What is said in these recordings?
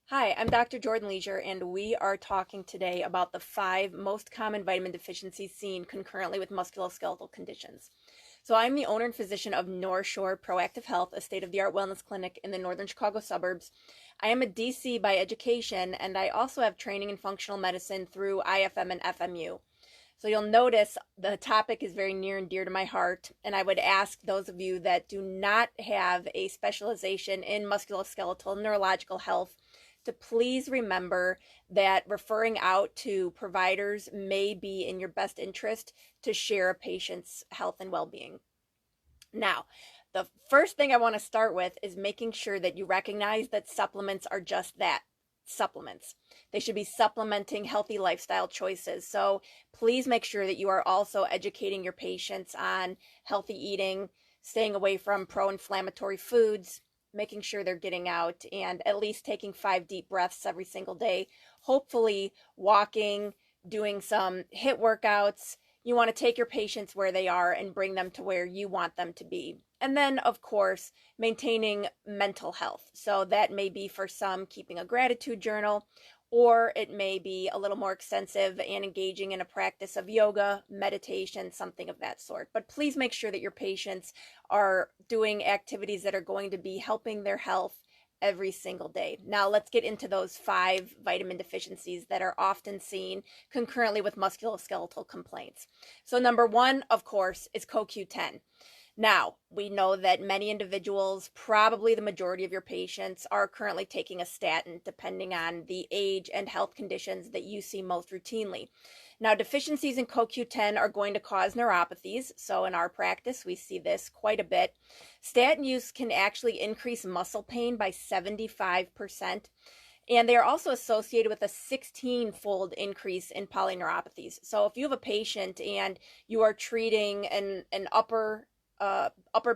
Hi, I'm Dr. Jordan Leisure, and we are talking today about the 5 most common vitamin deficiencies seen concurrently with musculoskeletal conditions. So, I'm the owner and physician of North Shore Proactive Health, a state of the art wellness clinic in the northern Chicago suburbs. I am a DC by education, and I also have training in functional medicine through IFM and FMU. So you'll notice the topic is very near and dear to my heart, and I would ask those of you that do not have a specialization in musculoskeletal neurological health to please remember that referring out to providers may be in your best interest to share a patient's health and well-being. Now, the first thing I want to start with is making sure that you recognize that supplements are just that, supplements. They should be supplementing healthy lifestyle choices. So please make sure that you are also educating your patients on healthy eating, staying away from pro-inflammatory foods, making sure they're getting out and at least taking 5 deep breaths every single day. Hopefully, walking, doing some HIIT workouts. You want to take your patients where they are and bring them to where you want them to be. And then, of course, maintaining mental health. So that may be for some keeping a gratitude journal, or it may be a little more extensive and engaging in a practice of yoga, meditation, something of that sort. But please make sure that your patients are doing activities that are going to be helping their health every single day. Now, let's get into those 5 vitamin deficiencies that are often seen concurrently with musculoskeletal complaints. So, number one, of course, is CoQ10. Now, we know that many individuals, probably the majority of your patients, are currently taking a statin, depending on the age and health conditions that you see most routinely. Now, deficiencies in CoQ10 are going to cause neuropathies. So in our practice, we see this quite a bit. Statin use can actually increase muscle pain by 75%. And they are also associated with a 16-fold increase in polyneuropathies. So if you have a patient and you are treating an upper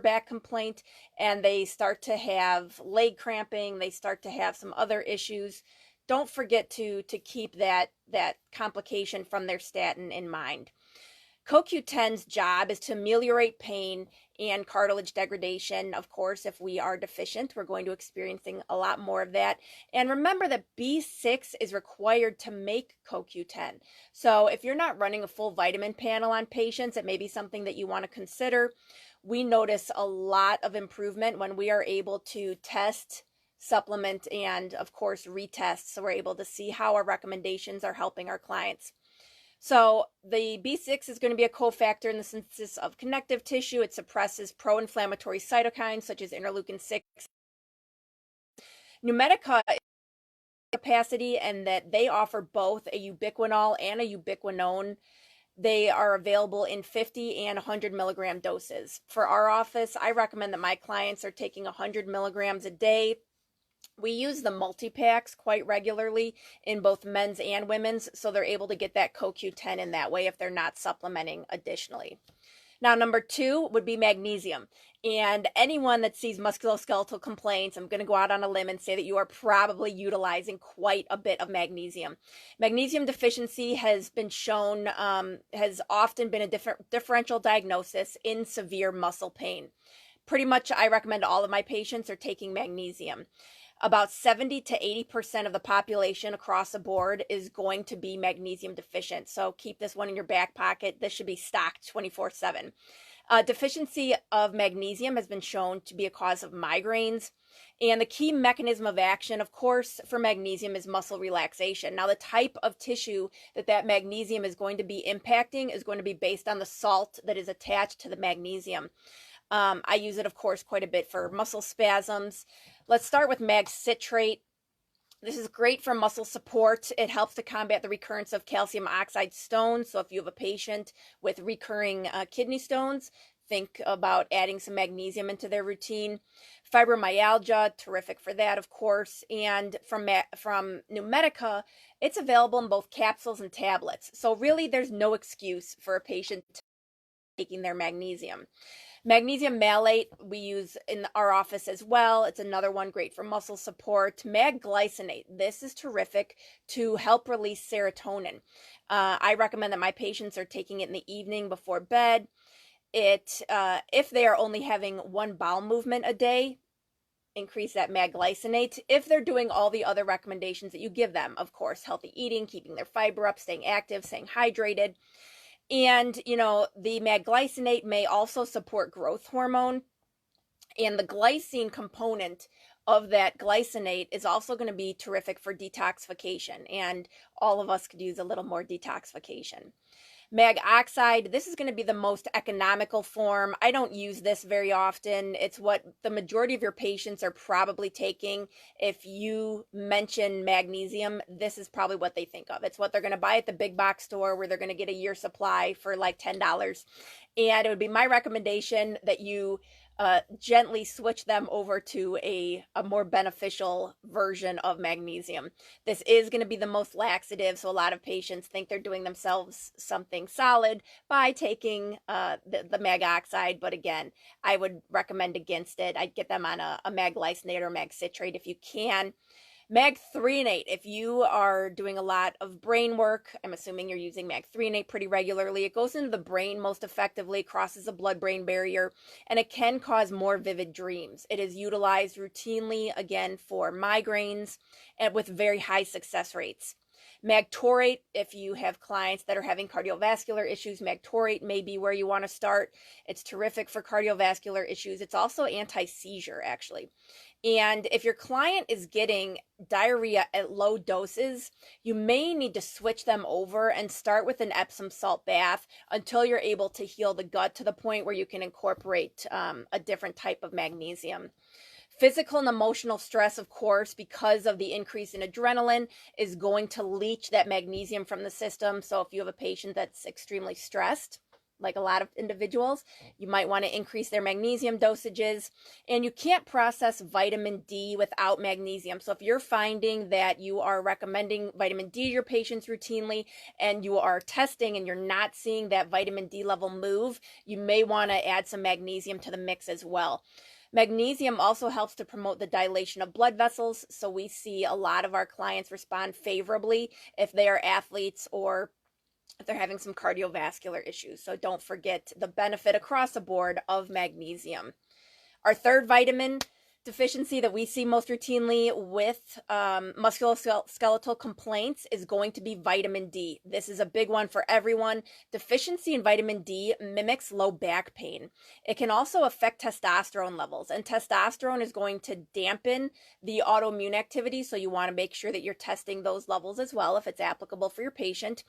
back complaint and they start to have leg cramping, they start to have some other issues, don't forget to keep that complication from their statin in mind. CoQ10's job is to ameliorate pain and cartilage degradation. Of course, if we are deficient, we're going to experiencing a lot more of that. And remember that B6 is required to make CoQ10. So if you're not running a full vitamin panel on patients, it may be something that you want to consider. We notice a lot of improvement when we are able to test, supplement, and of course retest, so we're able to see how our recommendations are helping our clients. So the B6 is going to be a cofactor in the synthesis of connective tissue. It suppresses pro-inflammatory cytokines such as interleukin 6. Numedica capacity, and that they offer both a ubiquinol and a ubiquinone. They are available in 50 and 100 milligram doses. For our office, I recommend that my clients are taking 100 milligrams a day. We use the multi-packs quite regularly in both men's and women's, so they're able to get that CoQ10 in that way if they're not supplementing additionally. Now, number 2 would be magnesium. And anyone that sees musculoskeletal complaints, I'm going to go out on a limb and say that you are probably utilizing quite a bit of magnesium. Magnesium deficiency has been shown, has often been a differential diagnosis in severe muscle pain. Pretty much, I recommend all of my patients are taking magnesium. About 70 to 80% of the population across the board is going to be magnesium deficient. So keep this one in your back pocket. This should be stocked 24/7. Deficiency of magnesium has been shown to be a cause of migraines. And the key mechanism of action, of course, for magnesium is muscle relaxation. Now, the type of tissue that magnesium is going to be impacting is going to be based on the salt that is attached to the magnesium. I use it, of course, quite a bit for muscle spasms. Let's start with Mag Citrate. This is great for muscle support. It helps to combat the recurrence of calcium oxide stones. So if you have a patient with recurring kidney stones, think about adding some magnesium into their routine. Fibromyalgia, terrific for that, of course. And from Numedica, it's available in both capsules and tablets. So really, there's no excuse for a patient taking their magnesium. Magnesium Malate we use in our office as well. It's another one great for muscle support. Meg Glycinate, this is terrific to help release serotonin. I recommend that my patients are taking it in the evening before bed. If they are only having one bowel movement a day, increase that Meg Glycinate if they're doing all the other recommendations that you give them. Of course, healthy eating, keeping their fiber up, staying active, staying hydrated. And, the Meg Glycinate may also support growth hormone. And the glycine component of that glycinate is also going to be terrific for detoxification. And all of us could use a little more detoxification. Mag oxide, this is going to be the most economical form. I don't use this very often. It's what the majority of your patients are probably taking. If you mention magnesium, this is probably what they think of. It's what they're going to buy at the big box store where they're going to get a year supply for like $10. And it would be my recommendation that you gently switch them over to a more beneficial version of magnesium. This is going to be the most laxative, so a lot of patients think they're doing themselves something solid by taking the mag oxide, but again, I would recommend against it. I'd get them on a mag glycinate or mag citrate if you can. Mag-threonate, if you are doing a lot of brain work, I'm assuming you're using mag-threonate pretty regularly. It goes into the brain most effectively, crosses the blood-brain barrier, and it can cause more vivid dreams. It is utilized routinely, again, for migraines and with very high success rates. Mag-taurate, if you have clients that are having cardiovascular issues, mag-taurate may be where you want to start. It's terrific for cardiovascular issues. It's also anti-seizure, actually. And if your client is getting diarrhea at low doses, you may need to switch them over and start with an Epsom salt bath until you're able to heal the gut to the point where you can incorporate a different type of magnesium. Physical and emotional stress, of course, because of the increase in adrenaline, is going to leach that magnesium from the system. So if you have a patient that's extremely stressed, like a lot of individuals, you might want to increase their magnesium dosages. And you can't process vitamin D without magnesium. So if you're finding that you are recommending vitamin D to your patients routinely and you are testing and you're not seeing that vitamin D level move, you may want to add some magnesium to the mix as well. Magnesium also helps to promote the dilation of blood vessels. So we see a lot of our clients respond favorably if they are athletes or if they're having some cardiovascular issues. So don't forget the benefit across the board of magnesium. Our third vitamin deficiency that we see most routinely with musculoskeletal complaints is going to be vitamin D. This is a big one for everyone. Deficiency in vitamin D mimics low back pain. It can also affect testosterone levels, and testosterone is going to dampen the autoimmune activity, so you want to make sure that you're testing those levels as well if it's applicable for your patient.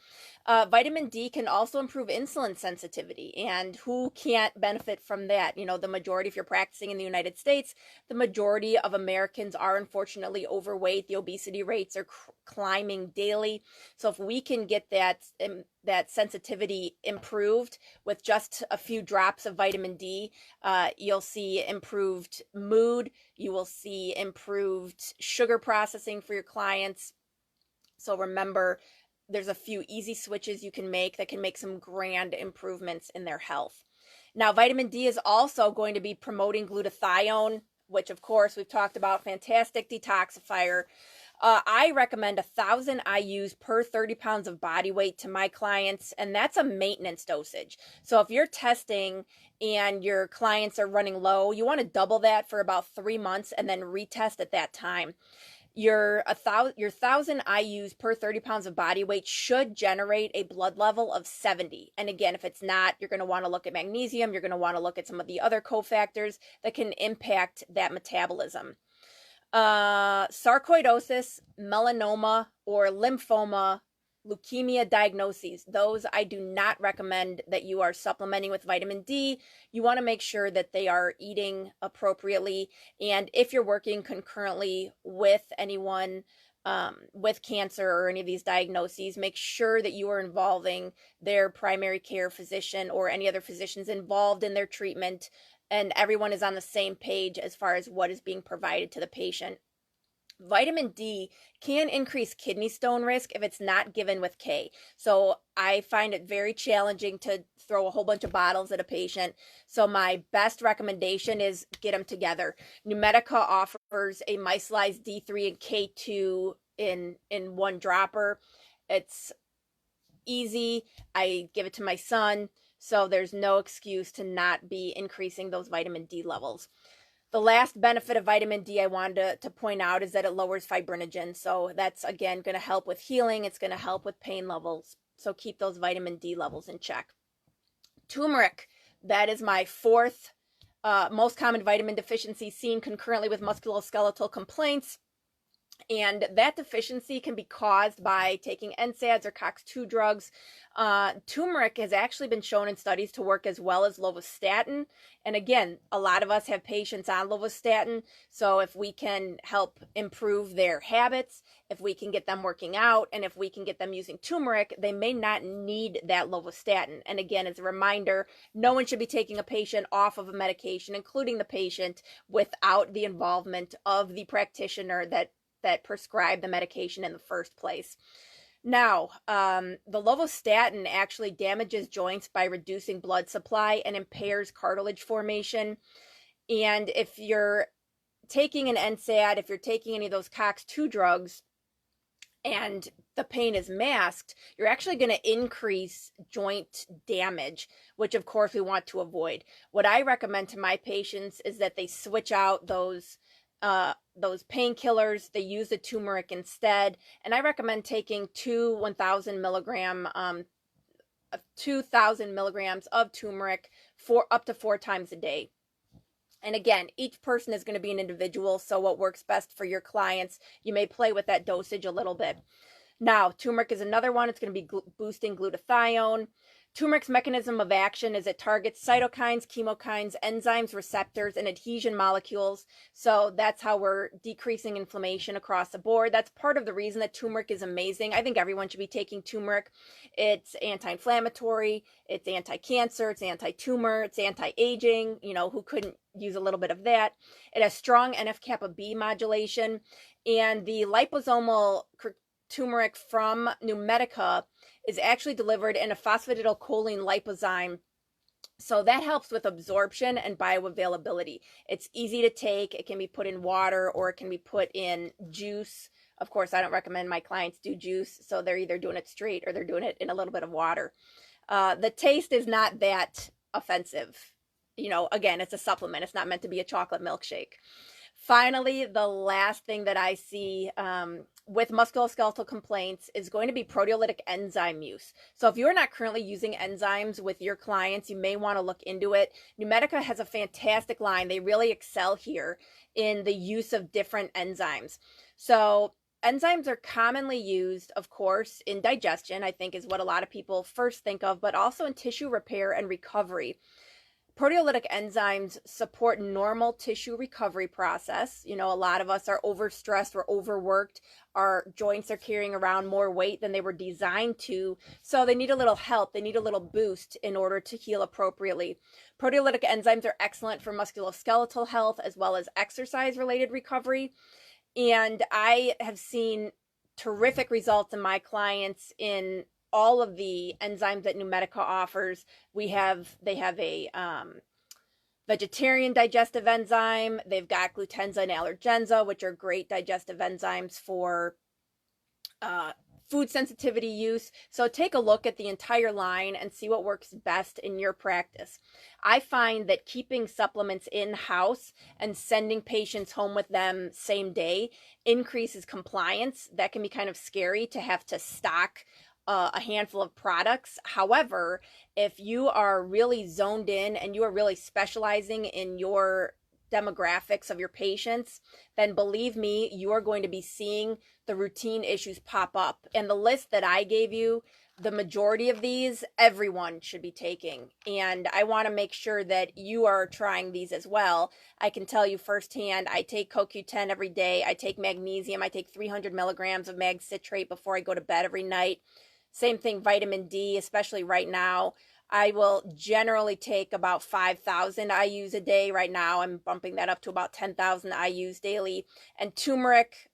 Vitamin D can also improve insulin sensitivity, and who can't benefit from that? The majority, if you're practicing in the United States, the majority of Americans are unfortunately overweight. The obesity rates are climbing daily. So if we can get that sensitivity improved with just a few drops of vitamin D, you'll see improved mood. You will see improved sugar processing for your clients. So remember, there's a few easy switches you can make that can make some grand improvements in their health. Now, vitamin D is also going to be promoting glutathione, which of course we've talked about, fantastic detoxifier. I recommend 1,000 IUs per 30 pounds of body weight to my clients, and that's a maintenance dosage. So if you're testing and your clients are running low, you want to double that for about 3 months and then retest at that time. Your 1,000 IUs per 30 pounds of body weight should generate a blood level of 70. And again, if it's not, you're going to want to look at magnesium. You're going to want to look at some of the other cofactors that can impact that metabolism. Sarcoidosis, melanoma, or lymphoma, leukemia diagnoses, those I do not recommend that you are supplementing with vitamin D. You want to make sure that they are eating appropriately. And if you're working concurrently with anyone with cancer or any of these diagnoses, make sure that you are involving their primary care physician or any other physicians involved in their treatment, and everyone is on the same page as far as what is being provided to the patient. Vitamin D can increase kidney stone risk if it's not given with K. So I find it very challenging to throw a whole bunch of bottles at a patient. So my best recommendation is get them together. Numedica offers a micellized D3 and K2 in one dropper. It's easy. I give it to my son. So there's no excuse to not be increasing those vitamin D levels. The last benefit of vitamin D I wanted to point out is that it lowers fibrinogen. So that's, again, going to help with healing. It's going to help with pain levels. So keep those vitamin D levels in check. Turmeric, that is my fourth most common vitamin deficiency seen concurrently with musculoskeletal complaints. And that deficiency can be caused by taking NSAIDs or COX-2 drugs. Turmeric has actually been shown in studies to work as well as lovastatin. And again, a lot of us have patients on lovastatin. So if we can help improve their habits, if we can get them working out, and if we can get them using turmeric, they may not need that lovastatin. And again, as a reminder, no one should be taking a patient off of a medication, including the patient, without the involvement of the practitioner that prescribe the medication in the first place. Now, the lovastatin actually damages joints by reducing blood supply and impairs cartilage formation. And if you're taking an NSAID, if you're taking any of those COX-2 drugs, and the pain is masked, you're actually going to increase joint damage, which of course we want to avoid. What I recommend to my patients is that they switch out those painkillers. They use the turmeric instead, and I recommend taking 2,000 milligrams of turmeric for up to 4 times a day. And again, each person is going to be an individual, so what works best for your clients, you may play with that dosage a little bit. Now, turmeric is another one. It's going to be boosting glutathione. Turmeric's mechanism of action is it targets cytokines, chemokines, enzymes, receptors, and adhesion molecules. So that's how we're decreasing inflammation across the board. That's part of the reason that turmeric is amazing. I think everyone should be taking turmeric. It's anti-inflammatory, it's anti-cancer, it's anti-tumor, it's anti-aging. You know, who couldn't use a little bit of that? It has strong NF-kappa B modulation, and the liposomal turmeric from Numedica is actually delivered in a phosphatidylcholine lipozyme. So that helps with absorption and bioavailability. It's easy to take. It can be put in water or it can be put in juice. Of course, I don't recommend my clients do juice, so they're either doing it straight or they're doing it in a little bit of water. The taste is not that offensive. You know, again, it's a supplement. It's not meant to be a chocolate milkshake. Finally, the last thing that I see with musculoskeletal complaints is going to be proteolytic enzyme use. So if you're not currently using enzymes with your clients, you may want to look into it. Numedica has a fantastic line. They really excel here in the use of different enzymes. So enzymes are commonly used, of course, in digestion, I think is what a lot of people first think of, but also in tissue repair and recovery. Proteolytic enzymes support normal tissue recovery process. You know, a lot of us are overstressed, we're overworked, our joints are carrying around more weight than they were designed to, so they need a little help, they need a little boost in order to heal appropriately. Proteolytic enzymes are excellent for musculoskeletal health as well as exercise-related recovery, and I have seen terrific results in my clients in all of the enzymes that Numedica offers. They have a vegetarian digestive enzyme. They've got glutenza and allergenza, which are great digestive enzymes for food sensitivity use. So take a look at the entire line and see what works best in your practice. I find that keeping supplements in-house and sending patients home with them same day increases compliance. That can be kind of scary to have to stock a handful of products. However, if you are really zoned in and you are really specializing in your demographics of your patients, then believe me, you are going to be seeing the routine issues pop up. And the list that I gave you, the majority of these, everyone should be taking. And I want to make sure that you are trying these as well. I can tell you firsthand, I take CoQ10 every day. I take magnesium. I take 300 milligrams of mag citrate before I go to bed every night. Same thing, vitamin D, especially right now. I will generally take about 5,000 IUs a day. Right now, I'm bumping that up to about 10,000 IUs daily. And turmeric,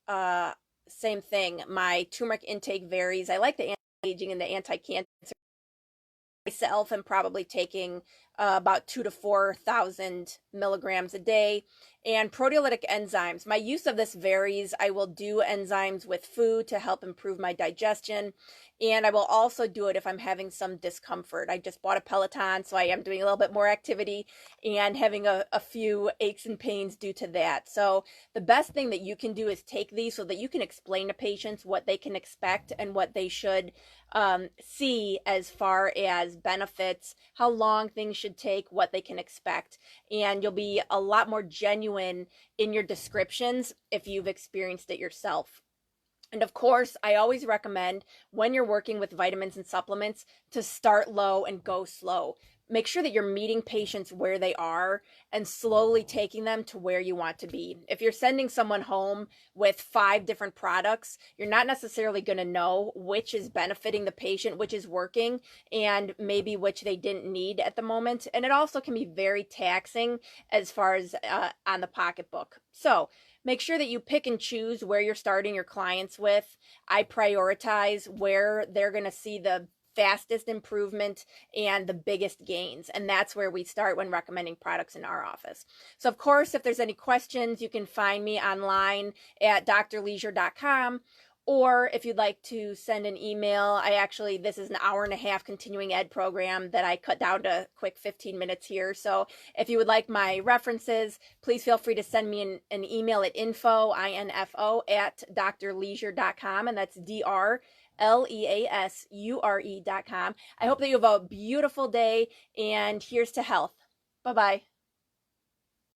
same thing. My turmeric intake varies. I like the anti-aging and the anti-cancer. Myself, I'm probably taking about 2,000 to 4,000 milligrams a day. And proteolytic enzymes, my use of this varies. I will do enzymes with food to help improve my digestion, and I will also do it if I'm having some discomfort. I just bought a Peloton, so I am doing a little bit more activity and having a few aches and pains due to that. So the best thing that you can do is take these so that you can explain to patients what they can expect and what they should see as far as benefits, how long things should take, what they can expect. And you'll be a lot more genuine in your descriptions if you've experienced it yourself. And of course, I always recommend when you're working with vitamins and supplements to start low and go slow. Make sure that you're meeting patients where they are and slowly taking them to where you want to be. If you're sending someone home with 5 different products, you're not necessarily going to know which is benefiting the patient, which is working, and maybe which they didn't need at the moment. And it also can be very taxing as far as on the pocketbook. So make sure that you pick and choose where you're starting your clients with. I prioritize where they're going to see the fastest improvement and the biggest gains. And that's where we start when recommending products in our office. So of course, if there's any questions, you can find me online at drleisure.com. Or if you'd like to send an email, this is an hour-and-a-half continuing ed program that I cut down to a quick 15 minutes here. So if you would like my references, please feel free to send me an email at info at drleisure.com, and that's DRLEASURE.com. I hope that you have a beautiful day, and here's to health. Bye-bye.